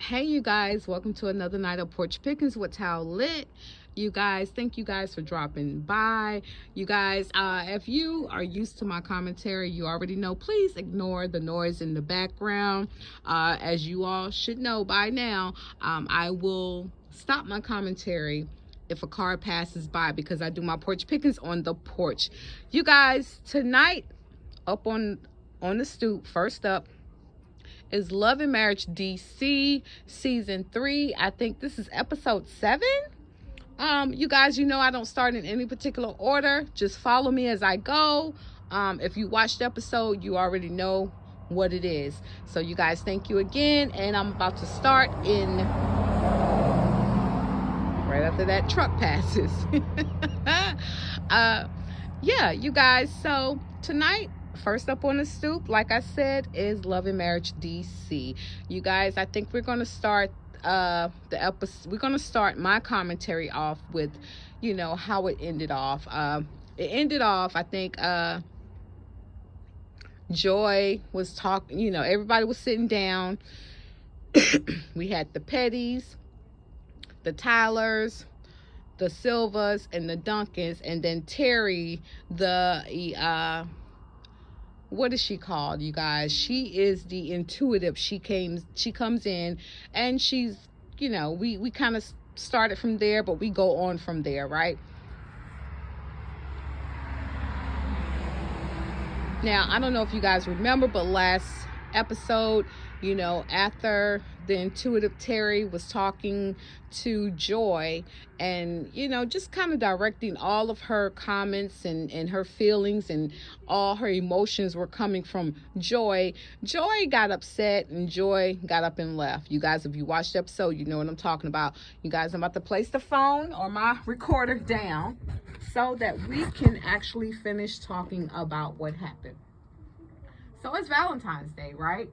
Hey, you guys, welcome to another night of Porch Pickings with Tao Lit. You guys, thank you guys for dropping by. You guys, if you are used to my commentary, you already know, please ignore the noise in the background. As you all should know by now, I will stop my commentary if a car passes by because I do my Porch Pickings on the porch. You guys, tonight, up on the stoop, first up, is Love and Marriage DC season 3. I think this is episode 7. You guys, you know I don't start in any particular order. Just follow me as I go. If you watched the episode, you already know what it is. So you guys, thank you again, and I'm about to start in right after that truck passes. Yeah, you guys, so tonight, first up on the stoop, like I said, is Love and Marriage DC. You guys, I think we're going to start the episode. We're going to start my commentary off with, you know, how it ended off. It ended off, I think, Joy was talking, you know, everybody was sitting down. We had the Pettys, the Tylers, the Silvas, and the Duncans, and then Terry, the what is she called, you guys? She is the intuitive. She comes in, and she's, you know, we kind of started from there, but we go on from there, right? Now, I don't know if you guys remember, but last episode, you know, after the intuitive Terry was talking to Joy and, you know, just kind of directing all of her comments and her feelings, and all her emotions were coming from Joy. Joy got upset and Joy got up and left. You guys, if you watched the episode, you know what I'm talking about. You guys, I'm about to place the phone or my recorder down so that we can actually finish talking about what happened. So it's Valentine's Day, right?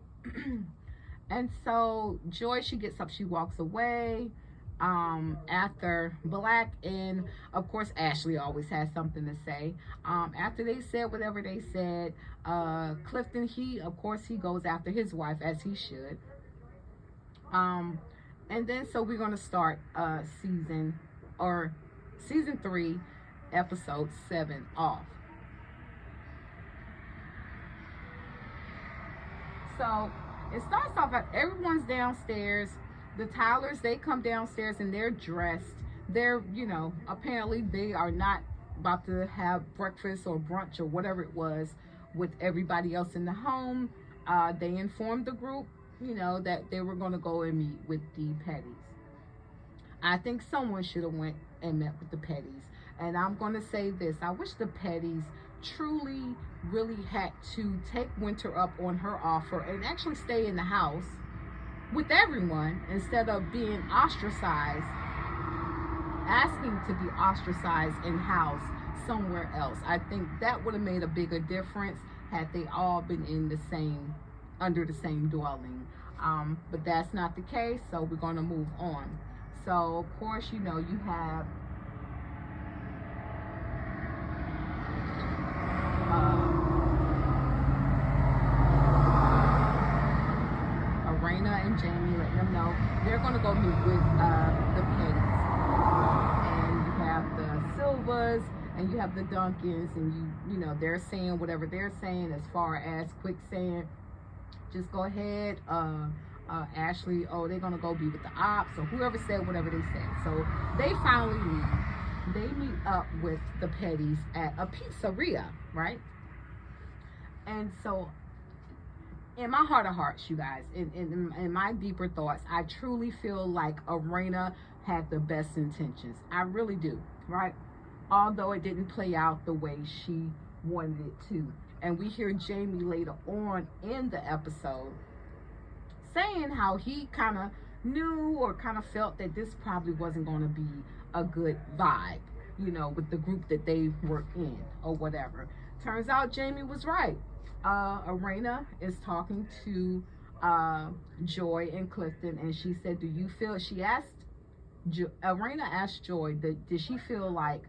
And so Joy, she gets up, she walks away after Black, and of course Ashley always has something to say. After they said whatever they said, Clifton, he goes after his wife, as he should. And then so we're going to start season 3 episode 7 off. So it starts off at everyone's downstairs. The Tylers, they come downstairs and they're dressed. They're, you know, apparently they are not about to have breakfast or brunch or whatever it was with everybody else in the home. They informed the group, you know, that they were going to go and meet with the Pettys. I think someone should have went and met with the Pettys. And I'm going to say this. I wish the Pettys truly really had to take Winter up on her offer and actually stay in the house with everyone instead of being ostracized, asking to be ostracized in house somewhere else. I think that would have made a bigger difference had they all been under the same dwelling. But that's not the case, so we're going to move on. So of course, you know, you have Raina and Jamie letting them know they're going to go meet with the Pettys. And you have the Silvas and you have the Duncans, and you know, they're saying whatever they're saying as far as Quick saying, just go ahead. Ashley, oh, they're going to go be with the ops, or whoever said whatever they said. So they finally leave. They meet up with the Pettys at a pizzeria, right? And so in my heart of hearts, you guys, in my deeper thoughts, I truly feel like Arena had the best intentions. I really do, right? Although it didn't play out the way she wanted it to. And we hear Jamie later on in the episode saying how he kind of knew or kind of felt that this probably wasn't going to be a good vibe, you know, with the group that they were in or whatever. Turns out Jamie was right. Arena is talking to Joy and Clifton, and she said, do you feel, she asked, Arena asked Joy, did she feel like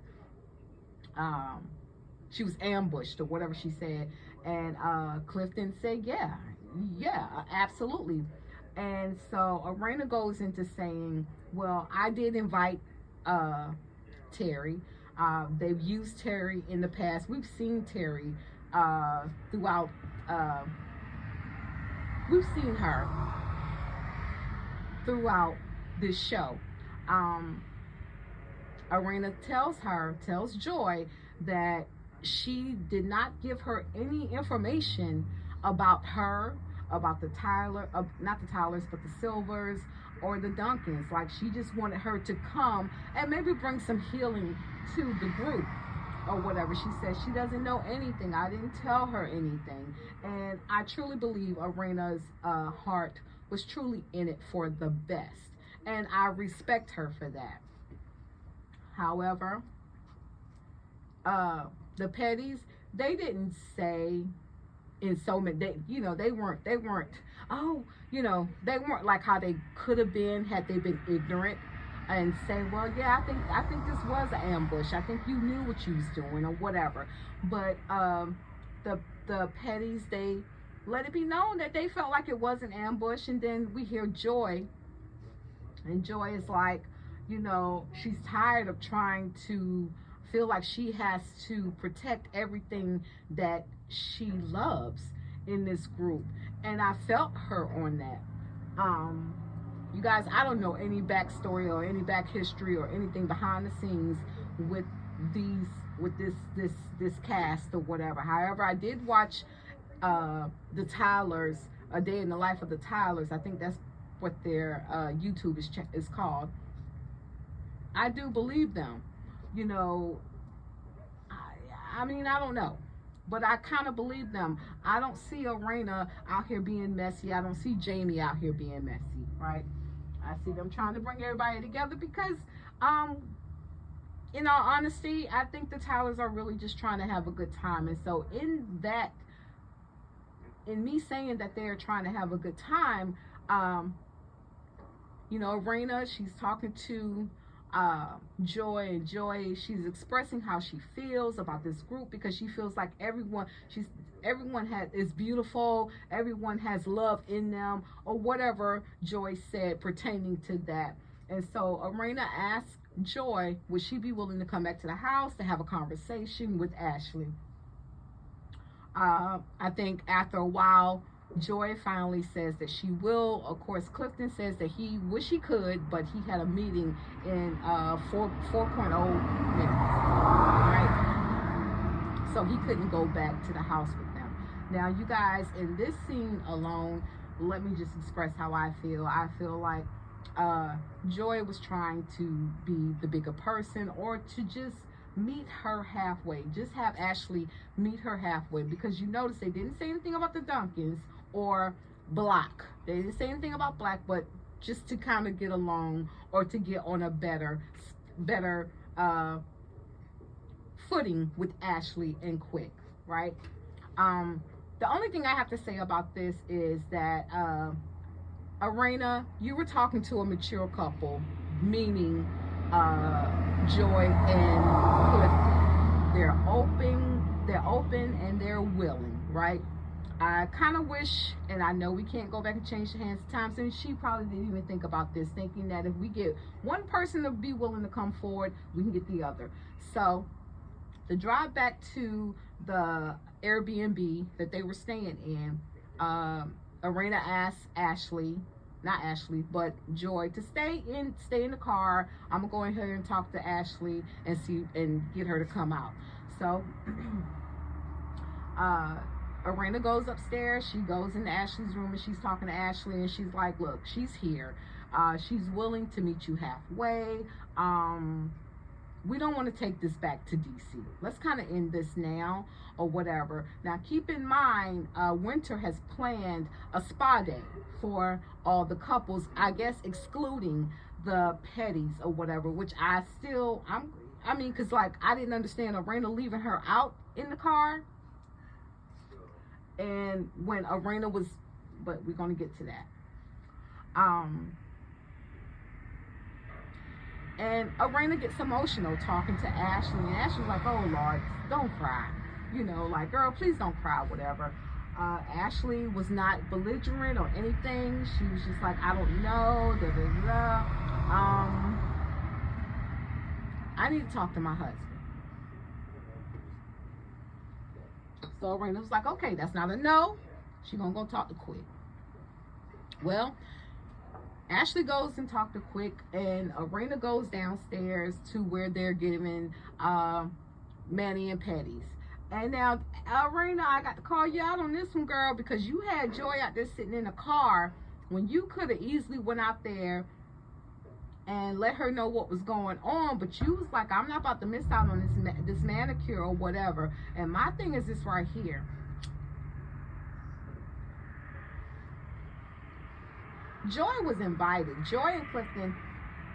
she was ambushed or whatever she said, and Clifton said, yeah, absolutely. And so Arena goes into saying, well, I did invite Terry. They've used Terry in the past. We've seen Terry throughout, we've seen her throughout this show. Arena tells Joy that she did not give her any information about her, about the not the Tylers, but the Silvers or the Duncans. Like, she just wanted her to come and maybe bring some healing to the group or whatever. She said she doesn't know anything. I didn't tell her anything. And I truly believe Arena's heart was truly in it for the best. And I respect her for that. However, the Petties, they didn't say in so many, they weren't, they weren't like how they could have been had they been ignorant and say, well, yeah, I think this was an ambush. I think you knew what you was doing or whatever. But the Petties, they let it be known that they felt like it was an ambush. And then we hear Joy, and Joy is like, she's tired of trying to feel like she has to protect everything that she loves in this group. And I felt her on that. You guys, I don't know any backstory or any back history or anything behind the scenes with this cast or whatever. However, I did watch the Tylers, A Day in the Life of the Tylers. I think that's what their YouTube is called. I do believe them. I mean, I don't know, but I kind of believe them. I don't see Arena out here being messy. I don't see Jamie out here being messy, right? I see them trying to bring everybody together because, in all honesty, I think the Tylers are really just trying to have a good time. And so in me saying that they're trying to have a good time, Arena, she's talking to Joy, and Joy, she's expressing how she feels about this group because she feels like everyone is beautiful, everyone has love in them, or whatever Joy said pertaining to that. And so Arena asked Joy, would she be willing to come back to the house to have a conversation with Ashley? I think after a while, Joy finally says that she will. Of course, Clifton says that he wish he could, but he had a meeting in 4.0 minutes, right? So he couldn't go back to the house with them. Now, you guys, in this scene alone, let me just express how I feel. I feel like Joy was trying to be the bigger person, or to just meet her halfway. Just have Ashley meet her halfway, because you notice they didn't say anything about the Duncans or Black. They didn't say anything about Black, but just to kind of get along or to get on a better footing with Ashley and Quick, right? The only thing I have to say about this is that Arena, you were talking to a mature couple, meaning Joy and Clifton. They're open and they're willing, right? I kind of wish, and I know we can't go back and change the hands of times, and she probably didn't even think about this, thinking that if we get one person to be willing to come forward, we can get the other. So the drive back to the Airbnb that they were staying in, Arena asked Joy to stay in the car. I'm gonna go in here and talk to Ashley and get her to come out. So Arena goes upstairs. She goes into Ashley's room and she's talking to Ashley, and she's like, look, she's here. She's willing to meet you halfway. We don't want to take this back to DC. Let's kind of end this now or whatever. Now, keep in mind, Winter has planned a spa day for all the couples, I guess excluding the Petties or whatever, which because like, I didn't understand Arena leaving her out in the car. And when Arena was, but we're going to get to that. And Arena gets emotional talking to Ashley, and Ashley's like, oh Lord, don't cry. Like, girl, please don't cry, whatever. Ashley was not belligerent or anything. She was just like, I don't know, da da da. I need to talk to my husband. So Arena was like, okay, that's not a no. She gonna go talk to Quick. Well, Ashley goes and talk to Quick, and Arena goes downstairs to where they're giving Manny and Petties. And now, Arena, I got to call you out on this one, girl, because you had Joy out there sitting in a car when you could have easily went out there and let her know what was going on, but you was like, I'm not about to miss out on this manicure or whatever. And my thing is this right here. Joy was invited. Joy and Clifton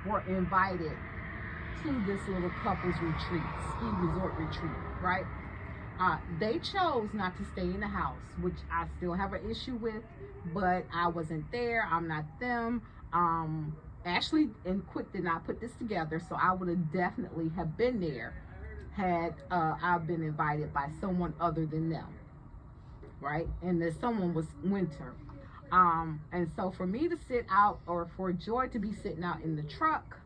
were invited to this little couples retreat, ski resort retreat, right? They chose not to stay in the house, which I still have an issue with, but I wasn't there. I'm not them. Ashley and Quick did not put this together, so I would have definitely have been there had I been invited by someone other than them, right? And the someone was Winter. And so for me to sit out, or for Joy to be sitting out in the truck,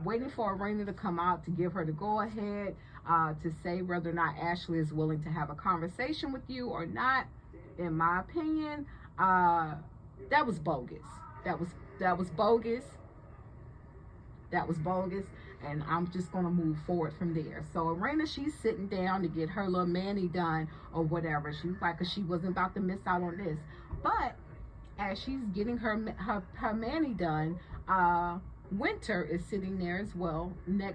waiting for Arena to come out to give her the go ahead, to say whether or not Ashley is willing to have a conversation with you or not, in my opinion, that was bogus. That was bogus. That was bogus. And I'm just going to move forward from there. So Arena, she's sitting down to get her little mani done or whatever. She's like, cause she wasn't about to miss out on this. But as she's getting her mani done, Winter is sitting there as well,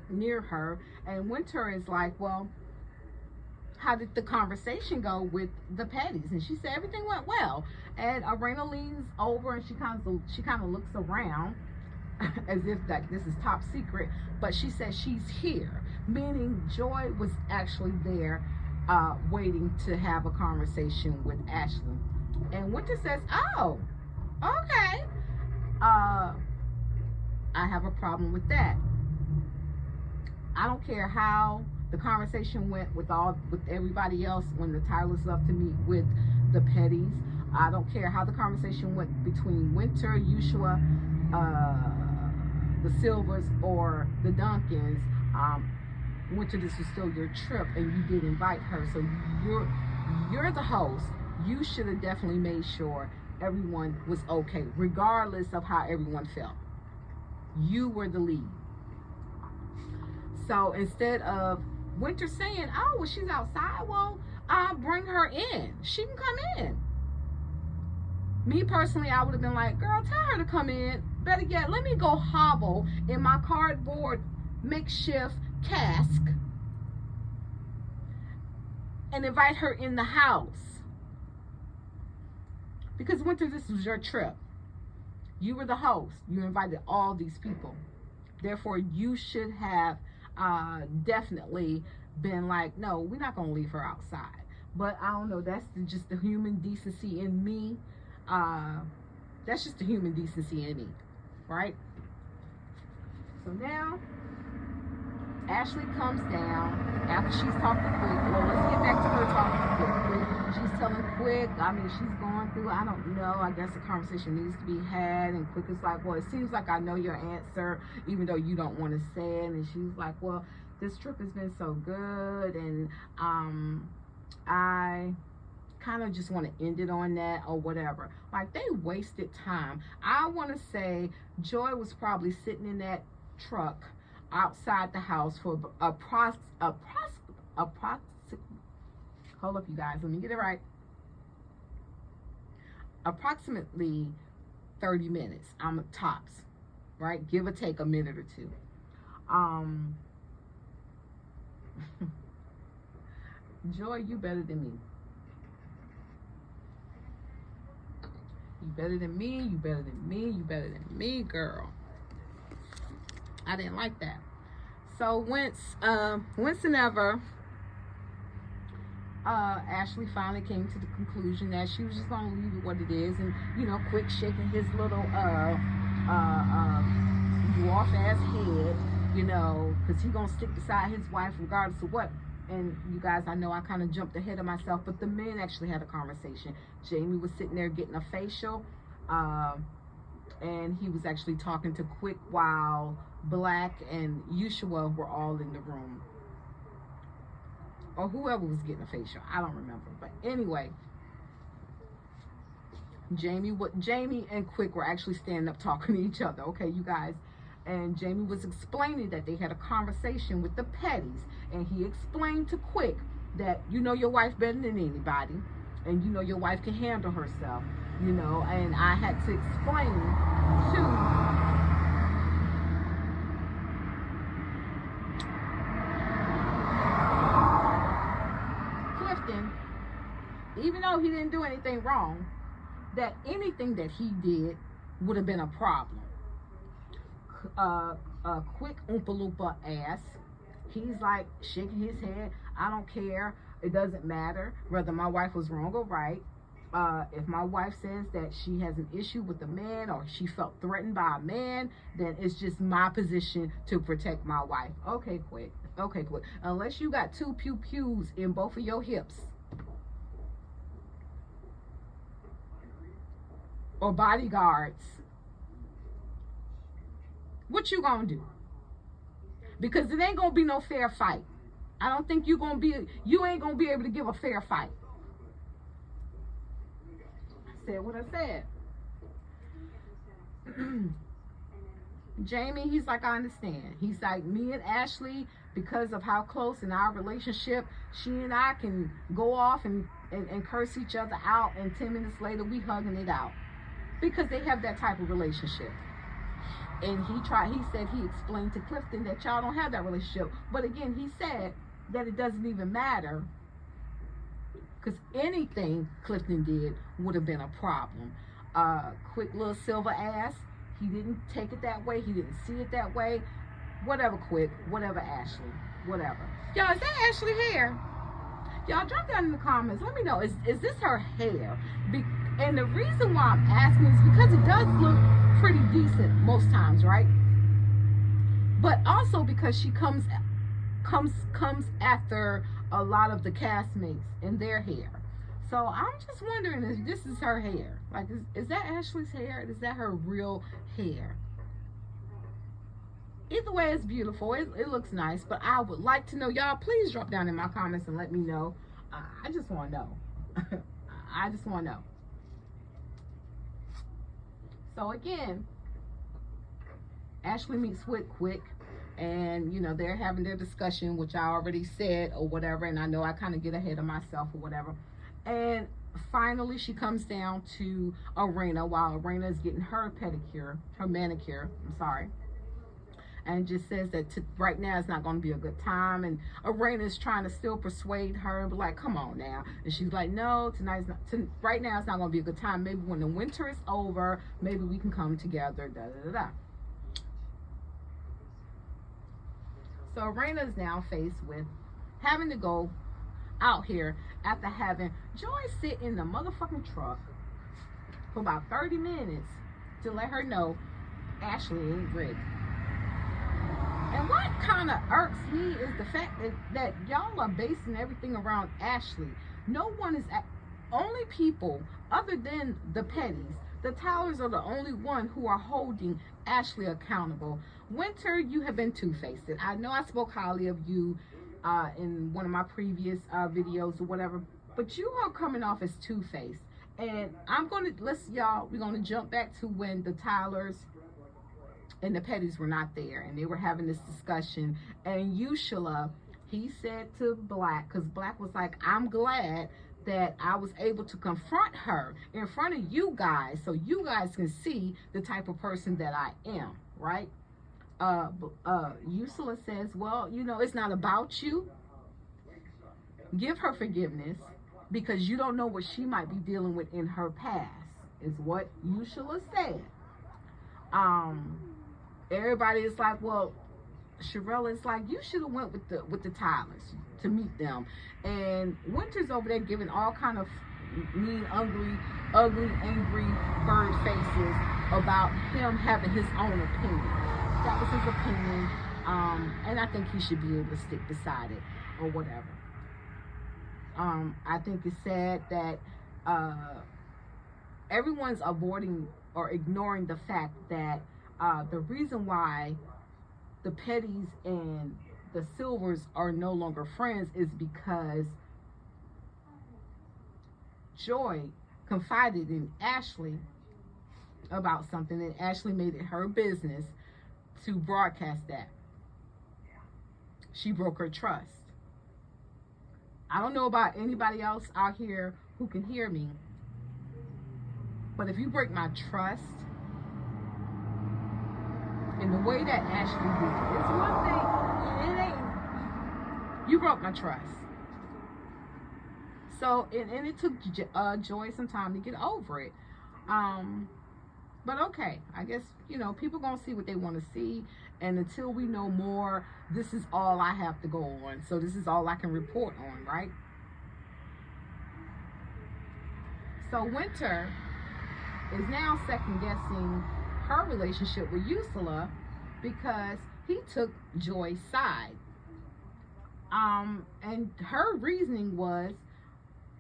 near her. And Winter is like, well, how did the conversation go with the Petties? And she said everything went well. And Arena leans over and she kind of looks around as if that this is top secret, but she says she's here, meaning Joy was actually there, waiting to have a conversation with Ashley. And Winter says, oh, okay, I have a problem with that. I don't care how the conversation went with everybody else when the Tylers left to meet with the Petties. I don't care how the conversation went between Winter, Ushua, the Silvers, or the Duncans. Winter, this was still your trip, and you did invite her, so you're the host. You should have definitely made sure everyone was okay, regardless of how everyone felt. You were the lead. So instead of Winter saying, oh, well, she's outside, well, I'll bring her in. She can come in. Me personally, I would have been like, girl, tell her to come in. Better yet, let me go hobble in my cardboard makeshift cask and invite her in the house. Because Winter, this was your trip. You were the host. You invited all these people. Therefore, you should have definitely been like, no, we're not going to leave her outside. But I don't know. That's just the human decency in me. That's just the human decency in me, right? So now Ashley comes down after she's talked to Quick. Well, let's get back to her talking to Quick. She's telling Quick, I mean, she's going through, I don't know, I guess a conversation needs to be had. And Quick is like, well, it seems like I know your answer, even though you don't want to say it. And she's like, well, this trip has been so good, and I kind of just want to end it on that or whatever. Like, they wasted time. I want to say Joy was probably sitting in that truck outside the house for hold up, you guys, let me get it right. Approximately 30 minutes. I'm tops, right? Give or take a minute or two. Joy, you better than me. You better than me, you better than me, you better than me, girl. I didn't like that. So once and ever, Ashley finally came to the conclusion that she was just gonna leave it what it is, and you know, Quick shaking his little dwarf ass head, you know, because he gonna stick beside his wife regardless of what and you guys, I know I kind of jumped ahead of myself, but the men actually had a conversation. Jamie was sitting there getting a facial, and he was actually talking to Quick while Black and Ushua were all in the room. Or whoever was getting a facial. I don't remember. But anyway, Jamie and Quick were actually standing up talking to each other, okay, you guys? And Jamie was explaining that they had a conversation with the Petties, and he explained to Quick that you know your wife better than anybody, and you know your wife can handle herself, you know, and I had to explain to Clifton, even though he didn't do anything wrong, that anything that he did would have been a problem. Quick Oompa Loompa ass, he's like shaking his head. I don't care. It doesn't matter whether my wife was wrong or right. If my wife says that she has an issue with a man or she felt threatened by a man, then it's just my position to protect my wife. Okay, Quick. Okay, Quick. Unless you got 2 pew-pews in both of your hips, or bodyguards, what you gonna do? Because it ain't gonna be no fair fight. I don't think you ain't gonna be able to give a fair fight. I said what I said. Jamie, he's like, I understand. He's like, me and Ashley, because of how close in our relationship, she and I can go off and curse each other out, and 10 minutes later we hugging it out. Because they have that type of relationship. And he explained to Clifton that y'all don't have that relationship. But again, he said that it doesn't even matter, because anything Clifton did would have been a problem. Quick little silver ass, he didn't take it that way. He didn't see it that way. Whatever, Quick. Whatever, Ashley. Whatever. Y'all, is that Ashley hair? Y'all drop down in the comments. Let me know. Is this her hair? And the reason why I'm asking is because it does look pretty decent most times, right? But also because she comes after a lot of the castmates in their hair. So I'm just wondering if this is her hair. Like, is that Ashley's hair? Is that her real hair? Either way, it's beautiful. It looks nice. But I would like to know. Y'all, please drop down in my comments and let me know. I just want to know. I just want to know. So again, Ashley meets with Quick, and you know, they're having their discussion, which I already said or whatever, and I know I kind of get ahead of myself or whatever. And finally she comes down to Arena while Arena is getting her manicure, I'm sorry, and just says that right now it's not going to be a good time, and Arena is trying to still persuade her and be like, come on now, and she's like, no, right now it's not going to be a good time. Maybe when the winter is over, maybe we can come together, da da da da. So Arena is now faced with having to go out here after having Joy sit in the motherfucking truck for about 30 minutes to let her know Ashley ain't ready. And what kind of irks me is the fact that y'all are basing everything around Ashley. No one is, only people other than the Petties, the Towers are the only one who are holding Ashley accountable. Winter, you have been two-faced. I know I spoke highly of you in one of my previous videos or whatever, but you are coming off as two-faced. And we're gonna jump back to when the Tylers and the Petties were not there, and they were having this discussion, and Ushua, he said to Black, because Black was like, I'm glad that I was able to confront her in front of you guys so you guys can see the type of person that I am, right? Ursula says, well, you know, it's not about you. Give her forgiveness because you don't know what she might be dealing with in her past, is what Ursula said. Everybody is like, well, Sherelle is like, you should have went with the Tylers to meet them. And Winter's over there giving all kind of mean, ugly, angry bird faces about him having his own opinion. That was his opinion, and I think he should be able to stick beside it. or whatever. I think it's sad that everyone's avoiding or ignoring the fact that the reason why the Petties and the Silvers are no longer friends is because Joy confided in Ashley about something, and Ashley made it her business to broadcast that. She broke her trust. I don't know about anybody else out here who can hear me, but if you break my trust in the way that Ashley did, it's one thing, it ain't, you broke my trust. So, and it took Joy some time to get over it. But okay, I guess, you know, people gonna see what they want to see, and until we know more, this is all I have to go on. So this is all I can report on, right? So Winter is now second guessing her relationship with Ursula because he took Joy's side. And her reasoning was,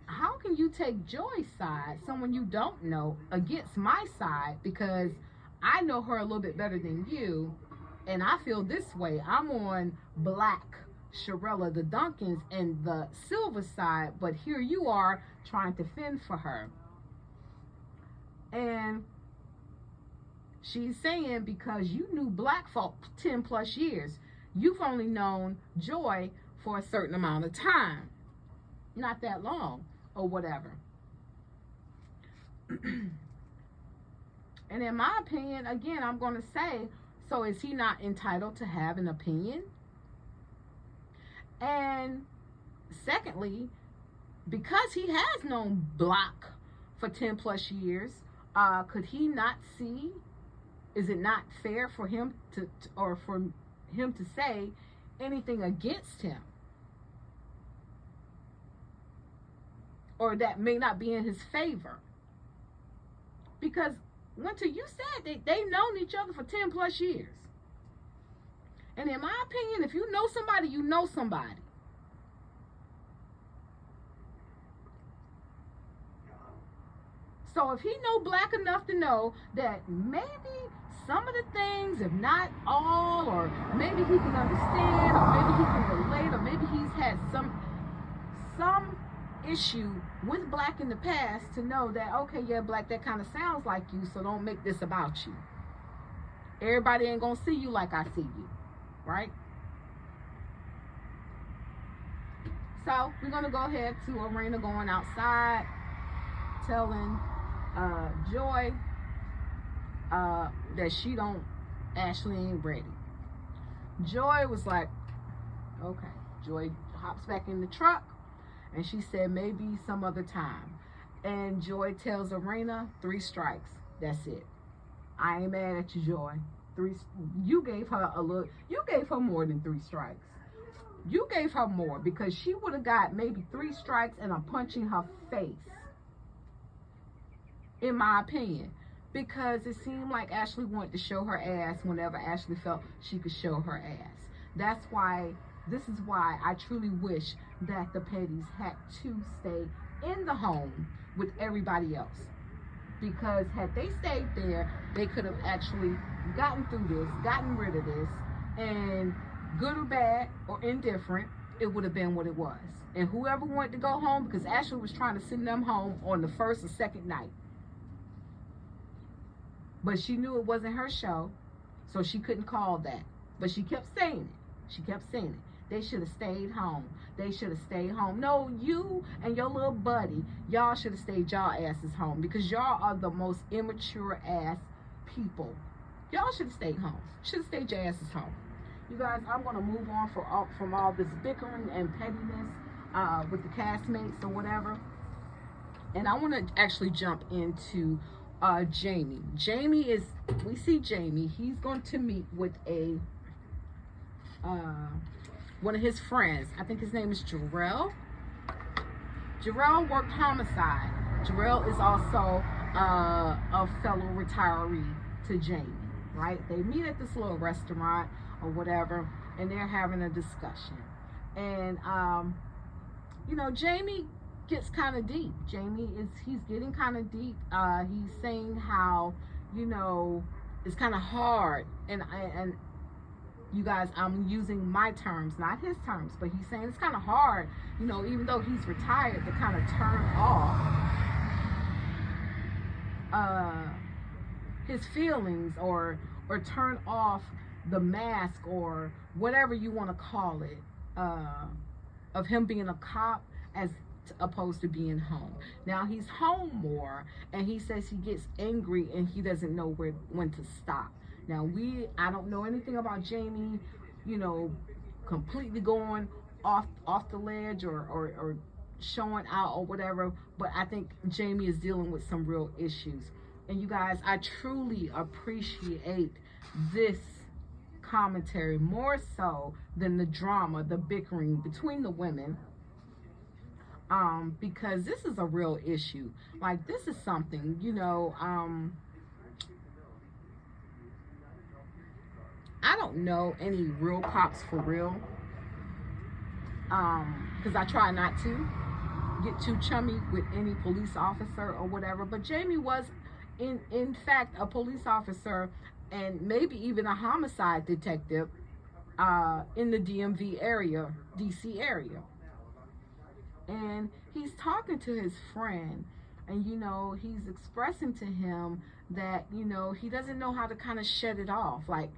how can you take Joy's side, someone you don't know, against my side, because I know her a little bit better than you, and I feel this way. I'm on Black, Sharella, the Duncans, and the Silver side, but here you are trying to fend for her. And she's saying because you knew Black for 10 plus years, you've only known Joy for a certain amount of time. Not that long, or whatever. And in my opinion, again, I'm going to say, so is he not entitled to have an opinion? And secondly, because he has known Black for 10 plus years, could he not see, is it not fair for him to or for him to say anything against him? Or that may not be in his favor? Because Winter, you said that they've known each other for 10 plus years. And in my opinion, if you know somebody, you know somebody. So if he know Black enough to know that maybe some of the things, if not all, or maybe he can understand, or maybe he can relate, or maybe he's had some issue with Black in the past, to know that, okay, yeah, Black, that kind of sounds like you, so don't make this about you. Everybody ain't gonna see you like I see you, right? So we're gonna go ahead to Arena going outside, telling Joy that Ashley ain't ready. Joy was like, okay. Joy hops back in the truck, and she said maybe some other time. And Joy tells Arena 3 strikes. That's it. I ain't mad at you, Joy. You gave her more than 3 strikes. You gave her more, because she would have got maybe 3 strikes and a punch in her face, in my opinion. Because it seemed like Ashley wanted to show her ass whenever Ashley felt she could show her ass. This is why I truly wish that the Petties had to stay in the home with everybody else. Because had they stayed there, they could have actually gotten through this, gotten rid of this, and good or bad or indifferent, it would have been what it was. And whoever wanted to go home, because Ashley was trying to send them home on the first or second night. But she knew it wasn't her show, so she couldn't call that. But she kept saying it. They should have stayed home. They should have stayed home. No, you and your little buddy, y'all should have stayed y'all asses home, because y'all are the most immature ass people. Y'all should have stayed home. Should have stayed your asses home. You guys, I'm going to move on from all this bickering and pettiness with the castmates or whatever. And I want to actually jump into Jamie. We see Jamie. He's going to meet with one of his friends. I think his name is Jarrell. Jarrell worked homicide. Jarrell is also a fellow retiree to Jamie, right? They meet at this little restaurant or whatever, and they're having a discussion. And you know, Jamie gets kind of deep. He's getting kind of deep. He's saying how, you know, it's kind of hard, and you guys, I'm using my terms, not his terms, but he's saying it's kind of hard, you know, even though he's retired, to kind of turn off his feelings, or turn off the mask, or whatever you want to call it, of him being a cop as opposed to being home. Now he's home more, and he says he gets angry and he doesn't know when to stop. Now I don't know anything about Jamie, you know, completely going off the ledge, or showing out or whatever, but I think Jamie is dealing with some real issues. And you guys, I truly appreciate this commentary more so than the drama, the bickering between the women, because this is a real issue. Like, this is something, you know, I don't know any real cops for real, because I try not to get too chummy with any police officer or whatever, but Jamie was in fact a police officer, and maybe even a homicide detective in the DMV area, DC area. And he's talking to his friend, and you know, he's expressing to him that, you know, he doesn't know how to kind of shut it off. Like,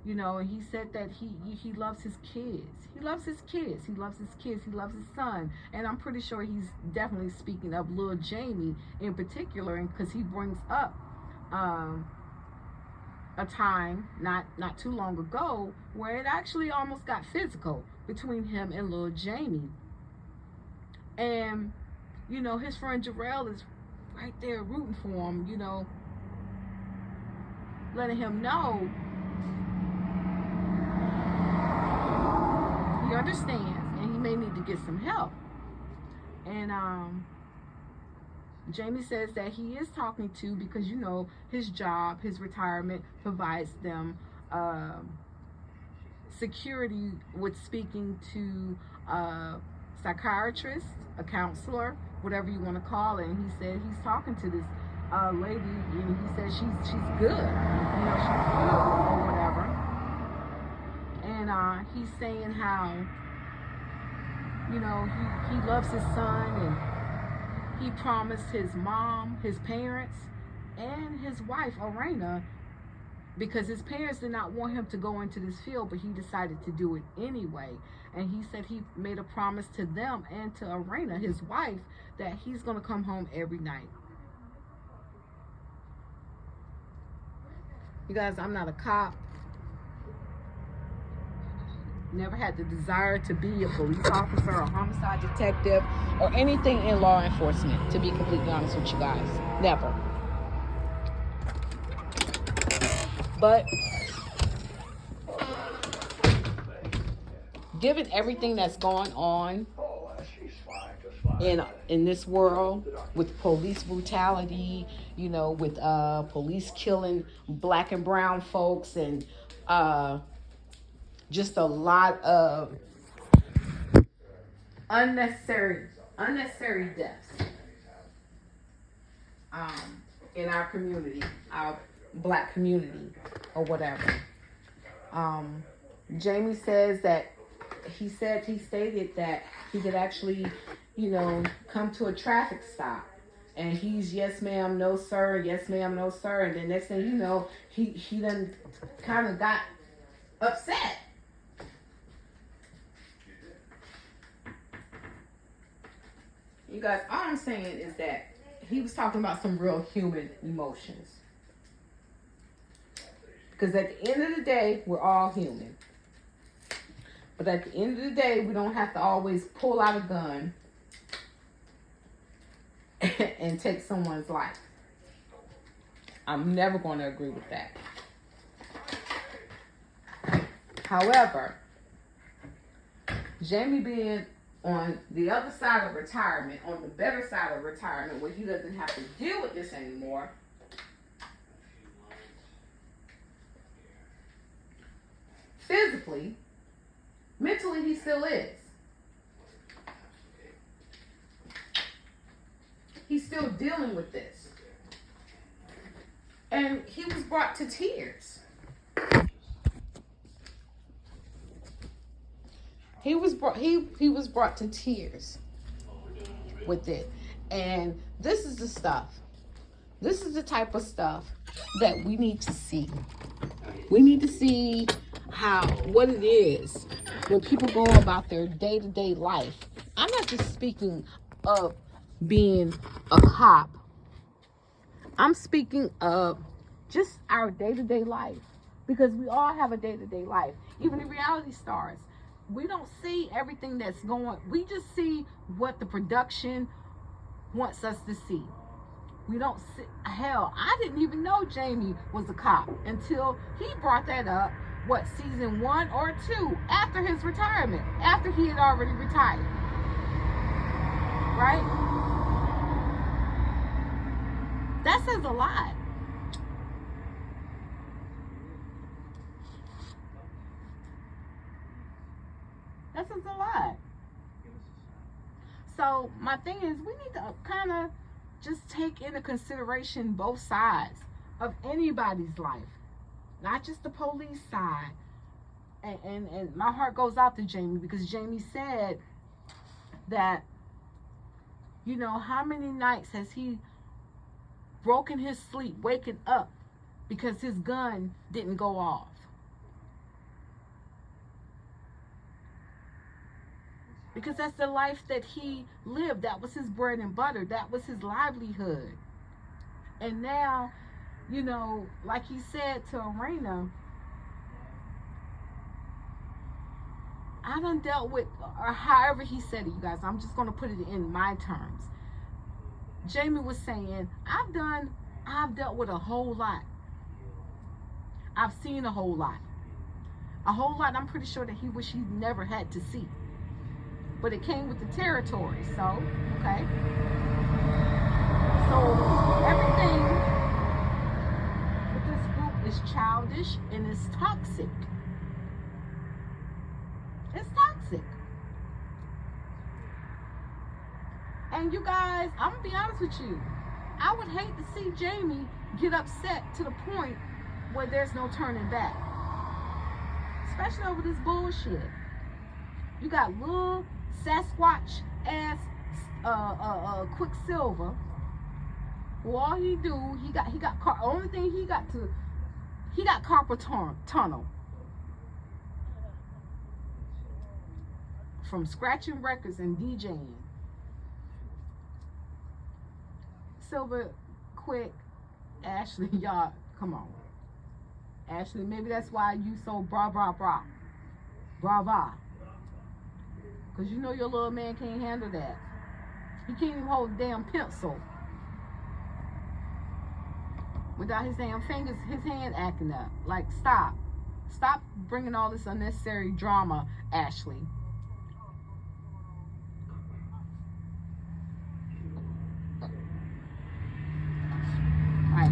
you know, and he said that he loves his kids. He loves his kids. He loves his kids. He loves his son. And I'm pretty sure he's definitely speaking of little Jamie in particular, because he brings up a time not too long ago where it actually almost got physical between him and little Jamie. And, you know, his friend Jarrell is right there rooting for him, you know, letting him know he understands and he may need to get some help. And Jamie says that he is talking to, because, you know, his job, his retirement provides them security with speaking to psychiatrist, a counselor, whatever you want to call it. And he said he's talking to this lady, and he said she's good, you know, she's good or whatever. And he's saying how, you know, he loves his son, and he promised his mom, his parents, and his wife, Arena, because his parents did not want him to go into this field, but he decided to do it anyway. And he said he made a promise to them and to Arena, his wife, that he's going to come home every night. You guys, I'm not a cop. Never had the desire to be a police officer or a homicide detective or anything in law enforcement, to be completely honest with you guys. Never. But given everything that's going on in this world, with police brutality, you know, with police killing black and brown folks, and just a lot of unnecessary deaths in our community, our black community, or whatever. Jamie says that he stated that he could actually, you know, come to a traffic stop, and he's yes ma'am, no sir, yes ma'am, no sir, and then next thing you know, he done kind of got upset. You guys, all I'm saying is that he was talking about some real human emotions. Because at the end of the day, we're all human. But at the end of the day, we don't have to always pull out a gun and take someone's life. I'm never going to agree with that. However, Jamie being on the other side of retirement, on the better side of retirement, where he doesn't have to deal with this anymore, physically, mentally he still is. still dealing with this. And he was brought to tears. He was brought to tears with it. And this is the stuff. This is the type of stuff that we need to see. We need to see what it is when people go about their day-to-day life. I'm not just speaking of being a cop. I'm speaking of just our day-to-day life, because we all have a day-to-day life. Even the reality stars, we don't see everything that's going. We just see what the production wants us to see. We don't see. Hell, I didn't even know Jamie was a cop until he brought that up. What, season 1 or 2, after his retirement, after he had already retired, right? That says a lot. That says a lot. So my thing is, we need to kind of just take into consideration both sides of anybody's life, not just the police side. And my heart goes out to Jamie, because Jamie said that, you know, how many nights has he broken his sleep, waking up because his gun didn't go off. Because that's the life that he lived. That was his bread and butter. That was his livelihood. And now, you know, like he said to Arena, I done dealt with, or however he said it, you guys, I'm just going to put it in my terms. Jamie was saying, I've dealt with a whole lot. I've seen a whole lot. A whole lot I'm pretty sure that he wish he never had to see. But it came with the territory, so, okay. So, everything with this group is childish and it's toxic. It's toxic. And you guys, I'm going to be honest with you. I would hate to see Jamie get upset to the point where there's no turning back. Especially over this bullshit. You got little Sasquatch ass Quicksilver, who all he do, he got only thing he got carpal tunnel from scratching records and DJing. Silver, Quick, Ashley, y'all, come on. Ashley, maybe that's why you so brava. Because you know your little man can't handle that. He can't even hold a damn pencil without his damn fingers, his hand acting up. Like, stop. Stop bringing all this unnecessary drama, Ashley. All right.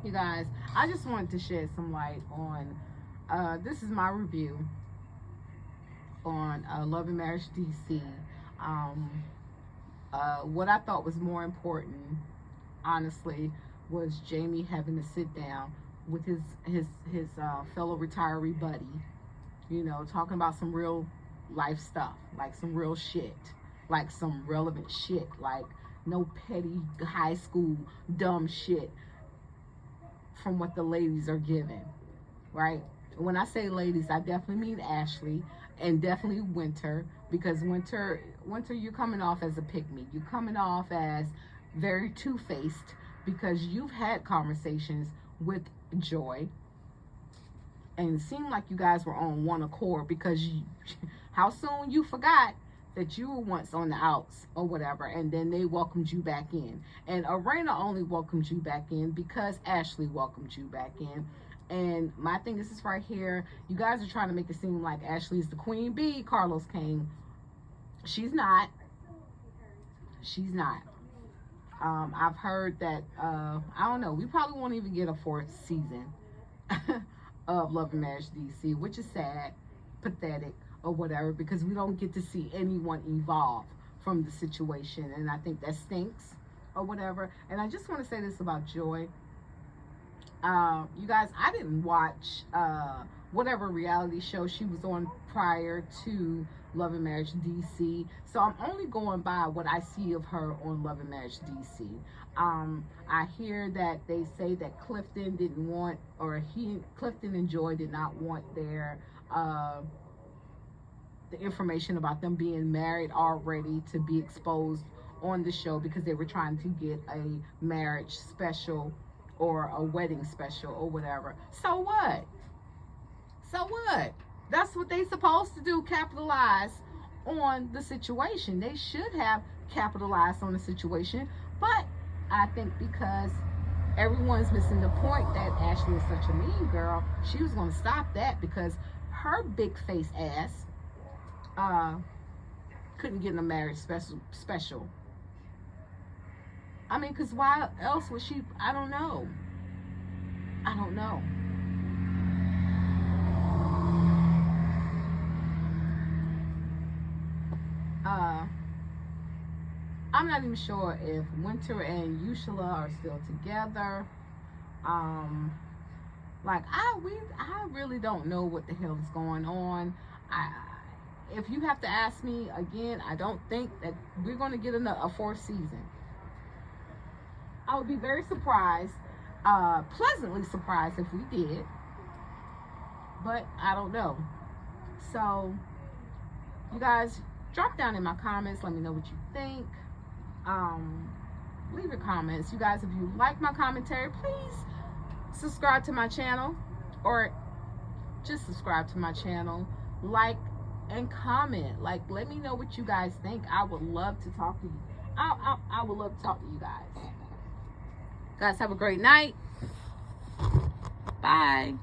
You guys, I just wanted to shed some light on, this is my review on Love and Marriage DC. What I thought was more important, honestly, was Jamie having to sit down with his fellow retiree buddy, you know, talking about some real life stuff, like some real shit, like some relevant shit, like no petty high school dumb shit from what the ladies are giving, right? When I say ladies, I definitely mean Ashley and definitely Winter, because Winter, you're coming off as a pick-me. You're coming off as very two-faced, because you've had conversations with Joy and it seemed like you guys were on one accord, because how soon you forgot that you were once on the outs or whatever, and then they welcomed you back in. And Arena only welcomed you back in because Ashley welcomed you back in. And my thing is this right here, you guys are trying to make it seem like Ashley's the queen bee, Carlos King. She's not. She's not. I've heard that, I don't know, we probably won't even get a 4th season of Love and Marriage DC, which is sad, pathetic, or whatever, because we don't get to see anyone evolve from the situation, and I think that stinks, or whatever. And I just want to say this about Joy. You guys, I didn't watch whatever reality show she was on prior to Love and Marriage DC, so I'm only going by what I see of her on Love and Marriage DC. I hear that they say that Clifton didn't want, or Clifton and Joy did not want their the information about them being married already to be exposed on the show, because they were trying to get a marriage special or a wedding special or whatever. So what? So what? That's what they supposed to do, capitalize on the situation. They should have capitalized on the situation, but I think because everyone's missing the point that Ashley is such a mean girl, she was going to stop that, because her big face ass couldn't get in a marriage special. I mean, because why else would she? I don't know. I'm not even sure if Winter and Ursula are still together. Like I really don't know what the hell is going on. If you have to ask me again, I don't think that we're going to get a 4th season. I would be very surprised, pleasantly surprised if we did, but I don't know. So you guys, drop down in my comments, let me know what you think. Leave your comments. You guys, if you like my commentary, please subscribe to my channel, or just subscribe to my channel, like and comment. Like, let me know what you guys think. I would love to talk to you. I would love to talk to you guys. Guys, have a great night. Bye.